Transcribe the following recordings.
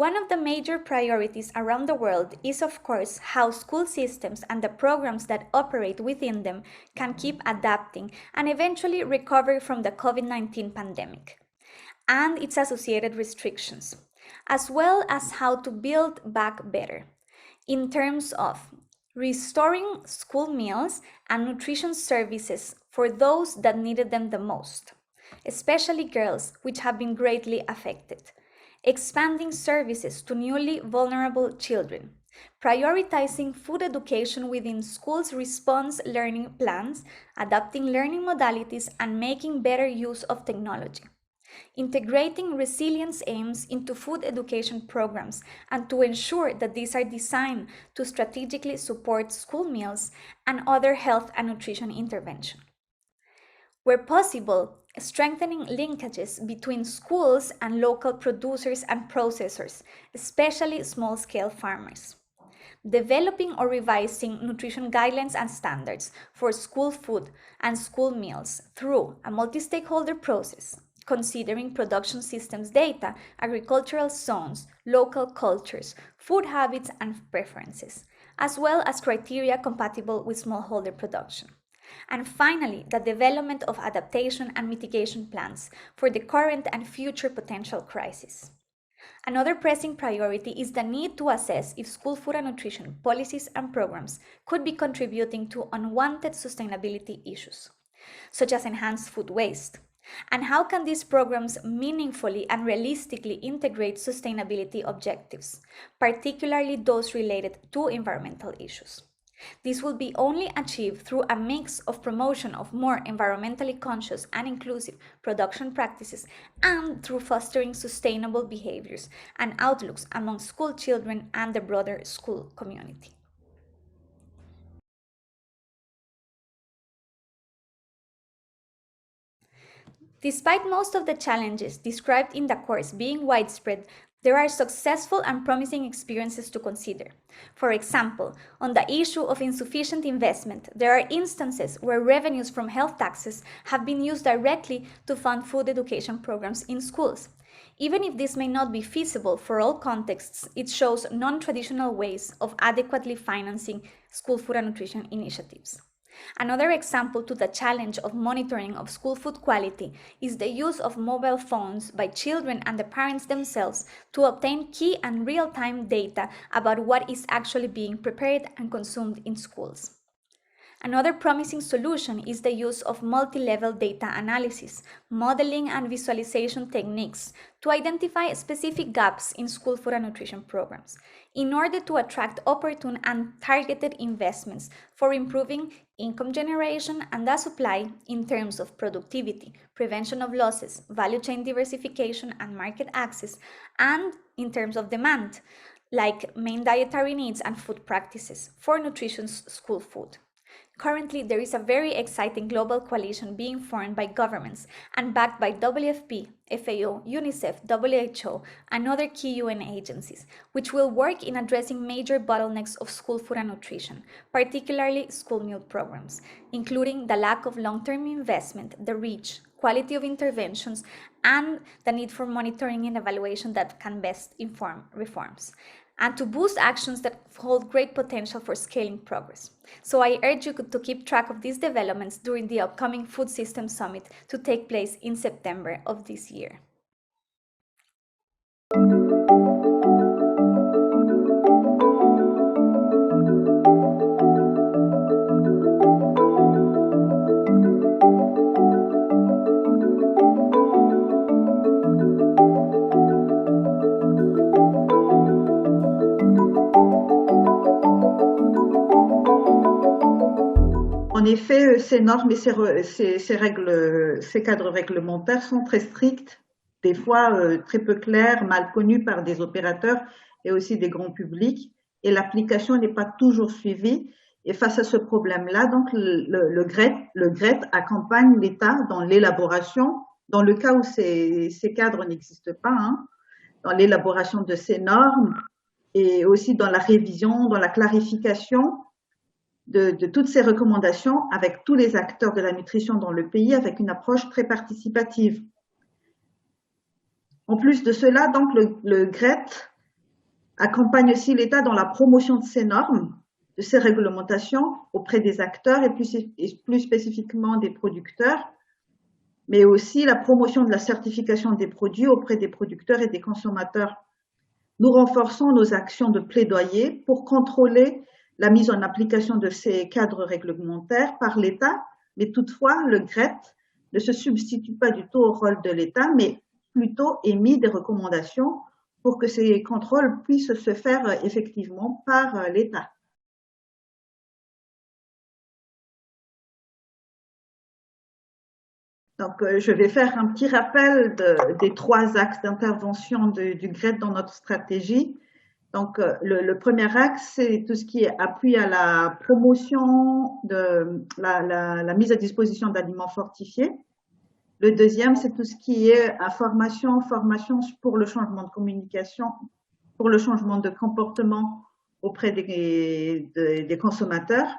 One of the major priorities around the world is, of course, how school systems and the programs that operate within them can keep adapting and eventually recover from the COVID-19 pandemic and its associated restrictions, as well as how to build back better in terms of restoring school meals and nutrition services for those that needed them the most, especially girls, which have been greatly affected, expanding services to newly vulnerable children, prioritizing food education within schools' response learning plans, adapting learning modalities, and making better use of technology, integrating resilience aims into food education programs and to ensure that these are designed to strategically support school meals and other health and nutrition intervention. Where possible, strengthening linkages between schools and local producers and processors, especially small-scale farmers. Developing or revising nutrition guidelines and standards for school food and school meals through a multi-stakeholder process, considering production systems data, agricultural zones, local cultures, food habits and preferences, as well as criteria compatible with smallholder production. And finally, the development of adaptation and mitigation plans for the current and future potential crises. Another pressing priority is the need to assess if school food and nutrition policies and programs could be contributing to unwanted sustainability issues, such as enhanced food waste. And how can these programs meaningfully and realistically integrate sustainability objectives, particularly those related to environmental issues? This will be only achieved through a mix of promotion of more environmentally conscious and inclusive production practices and through fostering sustainable behaviors and outlooks among school children and the broader school community. Despite most of the challenges described in the course being widespread, there are successful and promising experiences to consider. For example, on the issue of insufficient investment, there are instances where revenues from health taxes have been used directly to fund food education programs in schools. Even if this may not be feasible for all contexts, it shows non-traditional ways of adequately financing school food and nutrition initiatives. Another example to the challenge of monitoring of school food quality is the use of mobile phones by children and the parents themselves to obtain key and real-time data about what is actually being prepared and consumed in schools. Another promising solution is the use of multi-level data analysis, modeling and visualization techniques to identify specific gaps in school food and nutrition programs in order to attract opportune and targeted investments for improving income generation and the supply in terms of productivity, prevention of losses, value chain diversification and market access, and in terms of demand, like main dietary needs and food practices for nutritious school food. Currently, there is a very exciting global coalition being formed by governments and backed by WFP, FAO, UNICEF, WHO, and other key UN agencies, which will work in addressing major bottlenecks of school food and nutrition, particularly school meal programs, including the lack of long-term investment, the reach, quality of interventions, and the need for monitoring and evaluation that can best inform reforms, and to boost actions that hold great potential for scaling progress. So I urge you to keep track of these developments during the upcoming Food Systems Summit to take place in September of this year. En effet, ces normes et ces cadres réglementaires sont très stricts, des fois très peu clairs, mal connus par des opérateurs et aussi des grands publics, et l'application n'est pas toujours suivie. Et face à ce problème-là, donc le GRET accompagne l'État dans l'élaboration, dans le cas où ces cadres n'existent pas, hein, dans l'élaboration de ces normes et aussi dans la révision, dans la clarification de toutes ces recommandations avec tous les acteurs de la nutrition dans le pays, avec une approche très participative. En plus de cela, donc le GRET accompagne aussi l'État dans la promotion de ces normes, de ces réglementations auprès des acteurs et plus spécifiquement des producteurs, mais aussi la promotion de la certification des produits auprès des producteurs et des consommateurs. Nous renforçons nos actions de plaidoyer pour contrôler la mise en application de ces cadres réglementaires par l'État, mais toutefois, le GRET ne se substitue pas du tout au rôle de l'État, mais plutôt émet des recommandations pour que ces contrôles puissent se faire effectivement par l'État. Donc, je vais faire un petit rappel des trois axes d'intervention du GRET dans notre stratégie. Donc, le premier axe, c'est tout ce qui est appui à la promotion de la mise à disposition d'aliments fortifiés. Le deuxième, c'est tout ce qui est information, formation pour le changement de communication, pour le changement de comportement auprès des consommateurs.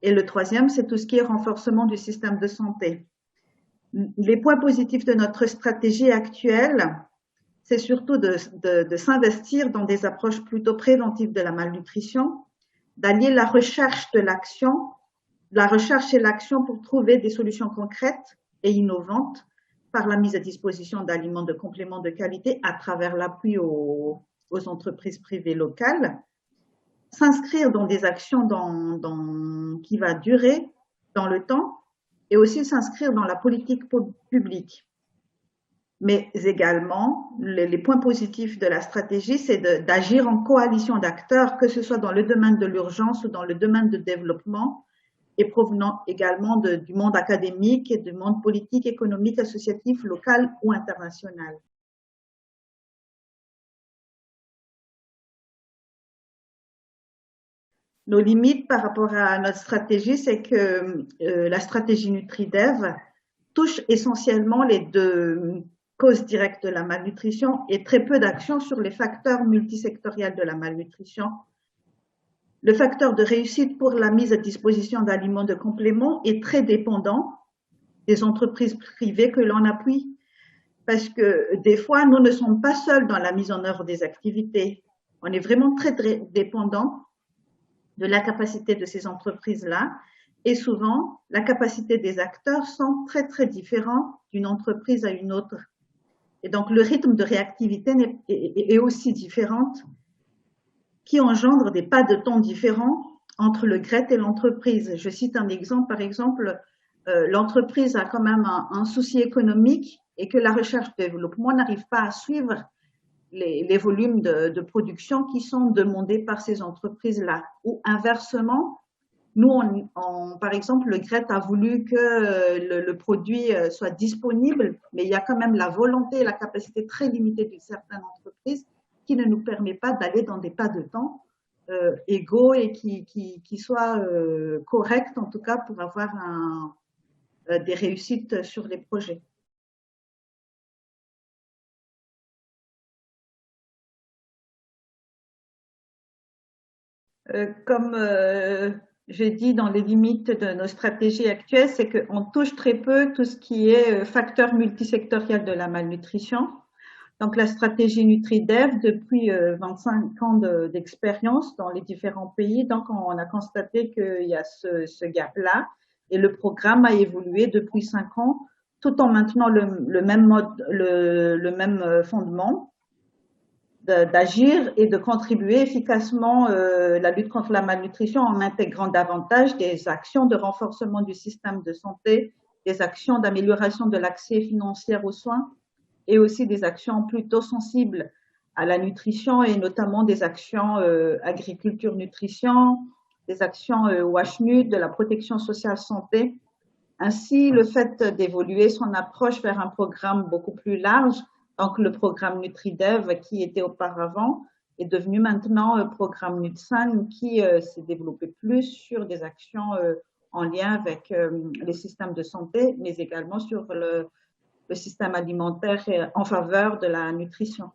Et le troisième, c'est tout ce qui est renforcement du système de santé. Les points positifs de notre stratégie actuelle, c'est surtout de s'investir dans des approches plutôt préventives de la malnutrition, d'allier la recherche et l'action pour trouver des solutions concrètes et innovantes par la mise à disposition d'aliments de compléments de qualité à travers l'appui aux entreprises privées locales, s'inscrire dans des actions qui va durer dans le temps et aussi s'inscrire dans la politique publique. Mais également, les points positifs de la stratégie, c'est d'agir en coalition d'acteurs, que ce soit dans le domaine de l'urgence ou dans le domaine de développement, et provenant également du monde académique et du monde politique, économique, associatif, local ou international. Nos limites par rapport à notre stratégie, c'est que la stratégie NutriDev touche essentiellement les deux causes directes de la malnutrition et très peu d'actions sur les facteurs multisectoriels de la malnutrition. Le facteur de réussite pour la mise à disposition d'aliments de complément est très dépendant des entreprises privées que l'on appuie, parce que des fois, nous ne sommes pas seuls dans la mise en œuvre des activités. On est vraiment très dépendant de la capacité de ces entreprises-là. Et souvent, la capacité des acteurs sont très, très différents d'une entreprise à une autre. Et donc, le rythme de réactivité est aussi différent, qui engendre des pas de temps différents entre le GRET et l'entreprise. Je cite un exemple, par exemple, l'entreprise a quand même un souci économique et que la recherche et développement n'arrive pas à suivre les volumes de production qui sont demandés par ces entreprises-là. Ou inversement, nous, par exemple, le GRET a voulu que le produit soit disponible, mais il y a quand même la volonté et la capacité très limitée d'une certaine entreprise qui ne nous permet pas d'aller dans des pas de temps égaux et qui soient corrects, en tout cas, pour avoir des réussites sur les projets. Comme j'ai dit dans les limites de nos stratégies actuelles, c'est qu'on touche très peu tout ce qui est facteur multisectoriel de la malnutrition. Donc la stratégie NutriDev, depuis 25 ans d'expérience dans les différents pays, donc on a constaté qu'il y a ce gap-là et le programme a évolué depuis 5 ans tout en maintenant le même mode, le même fondement d'agir et de contribuer efficacement la lutte contre la malnutrition en intégrant davantage des actions de renforcement du système de santé, des actions d'amélioration de l'accès financier aux soins et aussi des actions plutôt sensibles à la nutrition et notamment des actions agriculture-nutrition, des actions WASHNUT, de la protection sociale santé. Ainsi, le fait d'évoluer son approche vers un programme beaucoup plus large, donc le programme NutriDev qui était auparavant est devenu maintenant un programme NUTSAN qui s'est développé plus sur des actions en lien avec les systèmes de santé, mais également sur le système alimentaire en faveur de la nutrition.